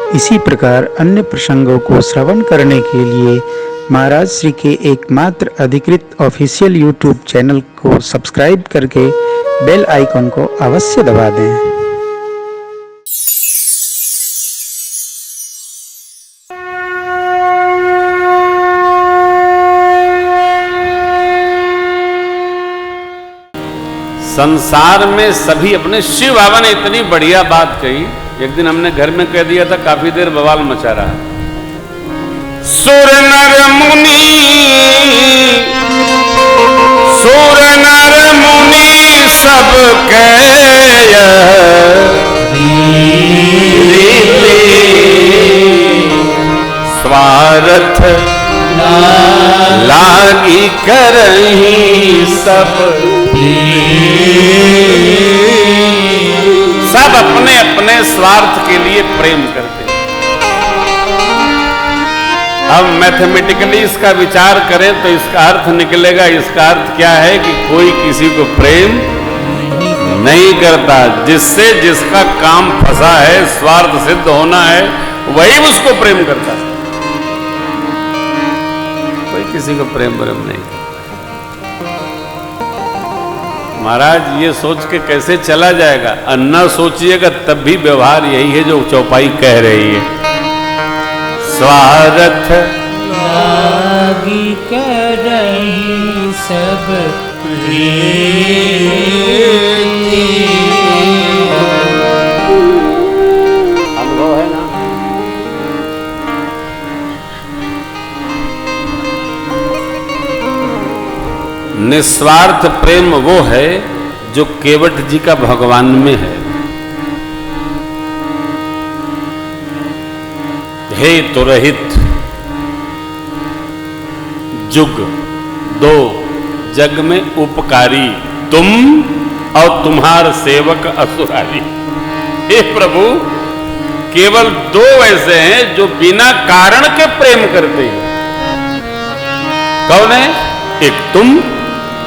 इसी प्रकार अन्य प्रसंगों को श्रवण करने के लिए महाराज श्री के एकमात्र अधिकृत ऑफिशियल यूट्यूब चैनल को सब्सक्राइब करके बेल आइकन को अवश्य दबा दें। संसार में सभी अपने शिव बाबा ने इतनी बढ़िया बात कही। एक दिन हमने घर में कह दिया था, काफी देर बवाल मचा रहा। सुर नर मुनि सब कह स्वार्थ लागी करही सब अपने अपने स्वार्थ के लिए प्रेम करते हैं। अब मैथमेटिकली इसका विचार करें तो इसका अर्थ निकलेगा, इसका अर्थ क्या है कि कोई किसी को प्रेम नहीं करता। जिससे जिसका काम फंसा है, स्वार्थ सिद्ध होना है, वही उसको प्रेम करता है। कोई किसी को प्रेम नहीं। महाराज ये सोच के कैसे चला जाएगा? अन्ना सोचिएगा तब भी व्यवहार यही है जो चौपाई कह रही है। स्वार्थ लागी करही सब अनुभव है ना? निस्वार्थ प्रेम वो है जो केवट जी का भगवान में है। हेतु रहित जुग दो जग में उपकारी, तुम और तुम्हार सेवक असुरारी। हे प्रभु, केवल दो ऐसे हैं जो बिना कारण के प्रेम करते हैं। कौन है? एक तुम,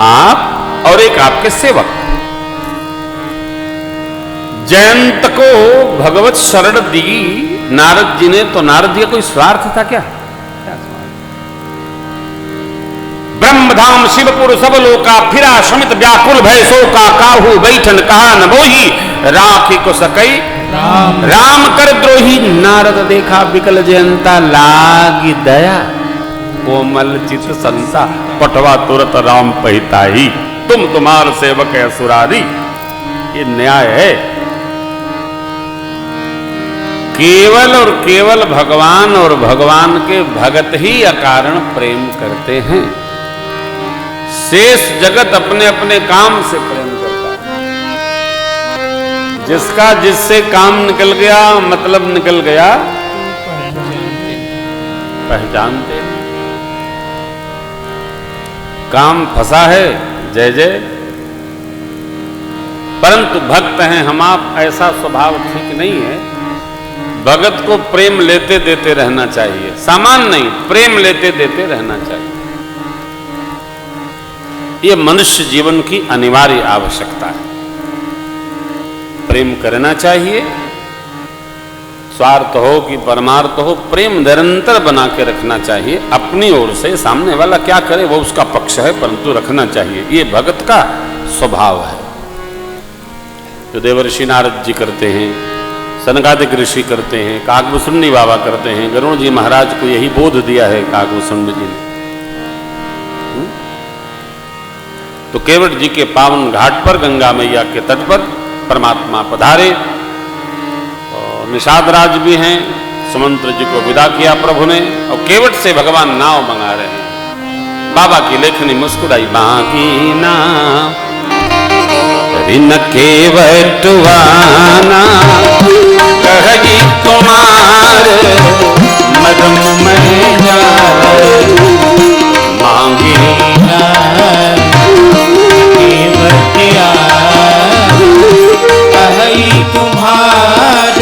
आप, और एक आपके सेवक। जयंत को भगवत शरण दी नारद जी ने, तो नारद जी का कोई स्वार्थ था क्या? ब्रह्मधाम शिवपुर सब लोका फिरा समित व्याकुल भय शोका, काहू बैठन कहा न बोही, राखी को सकई राम कर द्रोही। नारद देखा बिकल जयंता, लागी दया कोमल चित संसा, पटवा तुरत राम पहिताही, तुम तुम्हार सेवक है सुरारी। ये न्याय है। केवल और केवल भगवान और भगवान के भगत ही अकारण प्रेम करते हैं। शेष जगत अपने अपने काम से प्रेम करता है। जिसका जिससे काम निकल गया, मतलब निकल गया, पहचानते। काम फंसा है, जय जय। परंतु भक्त हैं हम आप, ऐसा स्वभाव ठीक नहीं है। भगत को प्रेम लेते देते रहना चाहिए, सामान नहीं, प्रेम लेते देते रहना चाहिए। यह मनुष्य जीवन की अनिवार्य आवश्यकता है। प्रेम करना चाहिए, स्वार्थ हो कि परमार्थ हो, प्रेम निरंतर बना के रखना चाहिए। अपनी ओर से सामने वाला क्या करे वो उसका पक्ष है, परंतु रखना चाहिए। ये भगत का स्वभाव है। जो देवर्षि नारद जी करते हैं, सनकादिक ऋषि करते हैं, काकभूषुंडी बाबा करते हैं, गरुड़ जी महाराज को यही बोध दिया है काकभूषुंडी जी ने। तो केवट जी के पावन घाट पर, गंगा मैया के तट पर परमात्मा पधारे। निषाद राज भी हैं, सुमंत्र जी को विदा किया प्रभु ने, और केवट से भगवान नाव मंगा रहे हैं। बाबा की लेखनी मुस्कुराई, बाकी ना ऋण केवटवाना कही तुम्हार मदम में मांगी ना केवटिया कही तुम्हार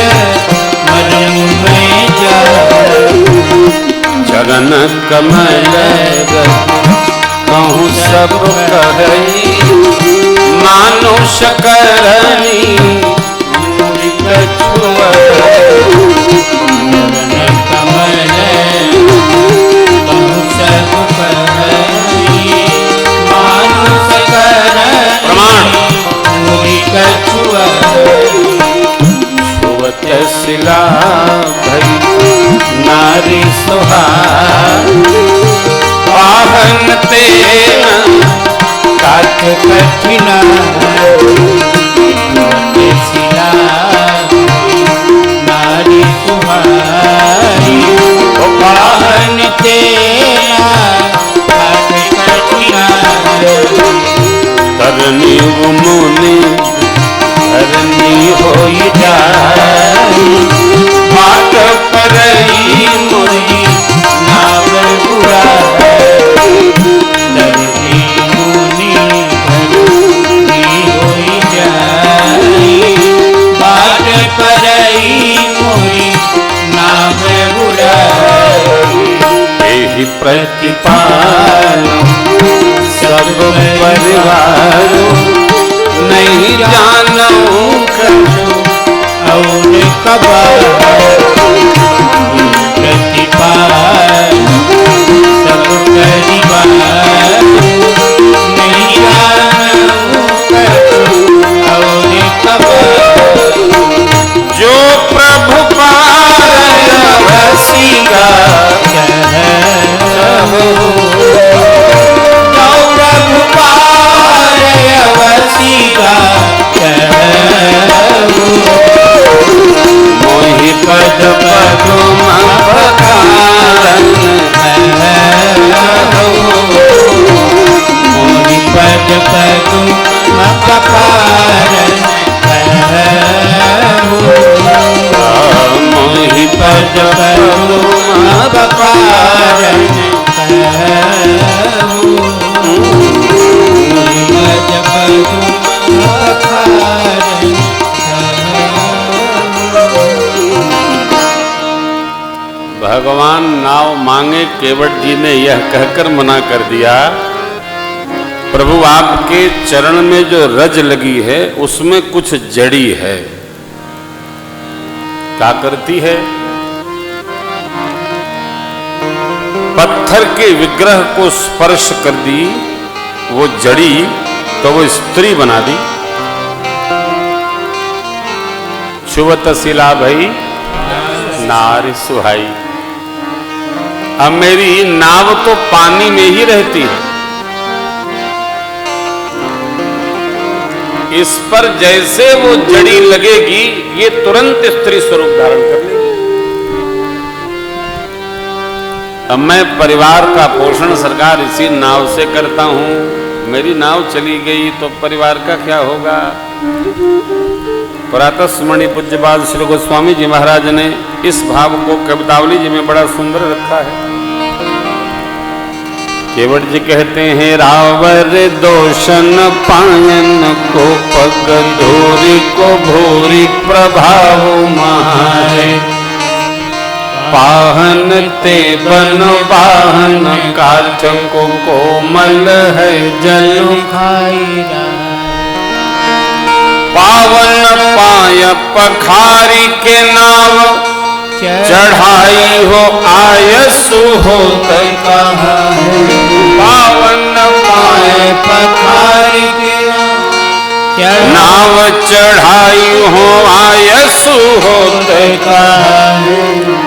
मदम में जगन कमल कहूँ सब कही, मानुष करनी शिला भई नारी सुहाई पाहन तेना काट कठिना शिला नारी सुहाई पाहन तेना काट कठिना तरनी मुनि धरनी होई जाई बाट परई मोरी नाम बुराई धरनी मुनि धरनी होई जाई बाट परई मोरी नाम बुराई एहि प्रतिपाल सब परिवार नहीं जानू कछु और कबार प्रतिपाल सब परिवार नहीं जानू कछु और कबार जो प्रभु पारसिका कहो प्रभु पारसिका कहो मोहि पद पदुम पकारन मोहि पद पदुम पकारन मोहि पद पदुम पकारन मोहि पद पदुम पकारन भगवान नाव मांगे केवट जी ने यह कहकर मना कर दिया, प्रभु आपके चरण में जो रज लगी है उसमें कुछ जड़ी है। क्या करती है? पत्थर के विग्रह को स्पर्श कर दी, वो जड़ी तो वो स्त्री बना दी। छुवत शिला भई नारी सुहाई। अब मेरी नाव तो पानी में ही रहती है, इस पर जैसे वो जड़ी लगेगी ये तुरंत स्त्री स्वरूप धारण कर लेगी। अब मैं परिवार का पोषण सरकार इसी नाव से करता हूं, मेरी नाव चली गई तो परिवार का क्या होगा? प्रातः स्मरणीय पूज्यपाद श्री गोस्वामी जी महाराज ने इस भाव को कवितावली जी में बड़ा सुंदर रखा है। केवट जी कहते हैं, रावर दोषन पायन को पग धोरी को भोरी प्रभाव मारे, पाहन ते बन वाहन काठ को कोमल है जल खाई पावन पाय पखारी के नाव चढ़ाई हो आयसु होत कहा है। पावन पाय पखारी के नाव चढ़ाई हो आयसु होत कहा है।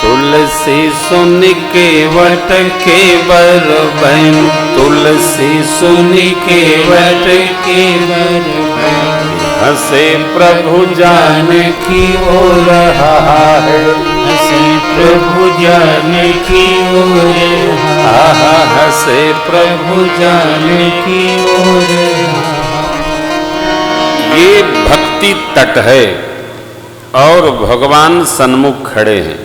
तुलसी सुन केवट के बर बहन, तुलसी सुन केवट के बर बहन, हसे प्रभु जानकी ओर रहा है, हसे प्रभु जानकी ओर हसे प्रभु जानकी ओर। ये भक्ति तट है और भगवान सन्मुख खड़े हैं।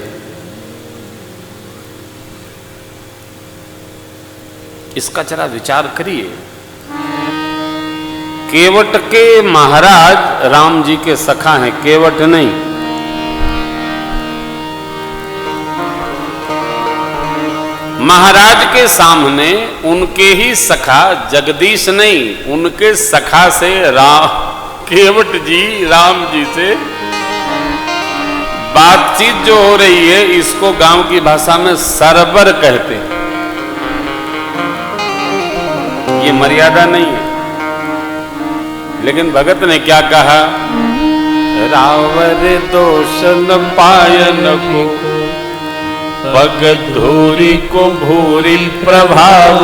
इसका जरा विचार करिए। केवट के महाराज राम जी के सखा हैं, केवट नहीं। महाराज के सामने उनके ही सखा जगदीश नहीं, उनके सखा से केवट जी राम जी से बातचीत जो हो रही है, इसको गांव की भाषा में सरबर कहते हैं। ये मर्यादा नहीं है। लेकिन भगत ने क्या कहा? रावर दोष न पायन को, पग धूरी को भूरी प्रभाव।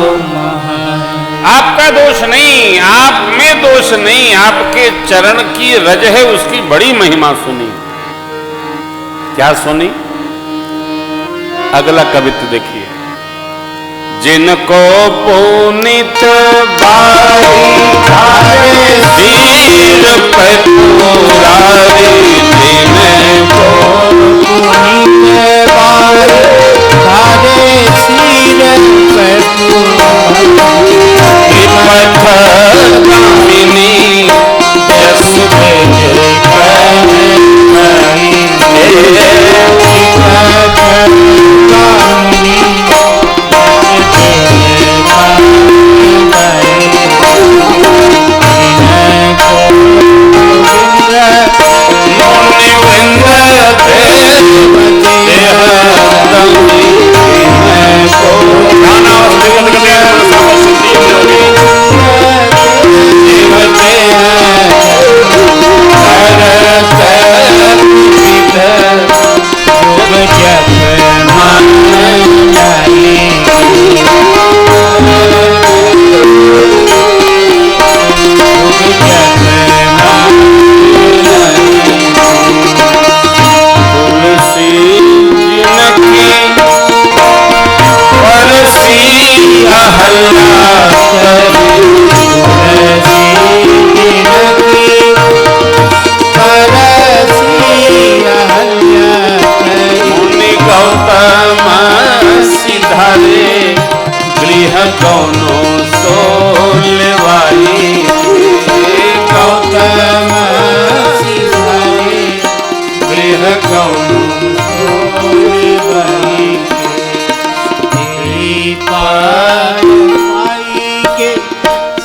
आपका दोष नहीं, आप में दोष नहीं, आपके चरण की रज है, उसकी बड़ी महिमा सुनी। क्या सुनी? अगला कवित्व देखिए। जिनको पुनित बारी धीर पटुरारी, जिनको पुनित बारी धारे सिर गामिनी यश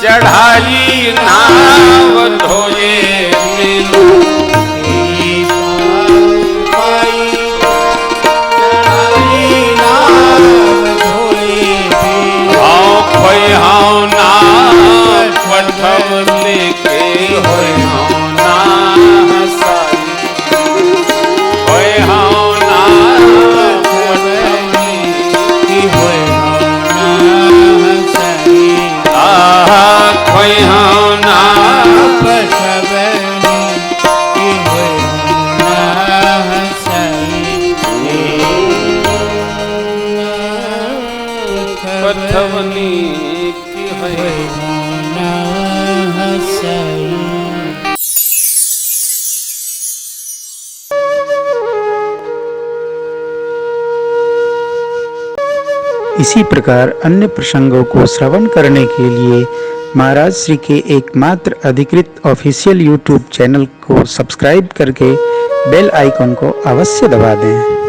चढ़ाई नाव धोए पठव लेके होय ना हसाई, होय ना होय ना पठवनी की होय ना हसाई। इसी प्रकार अन्य प्रसंगों को श्रवण करने के लिए महाराज श्री के एकमात्र अधिकृत ऑफिशियल यूट्यूब चैनल को सब्सक्राइब करके बेल आइकन को अवश्य दबा दें।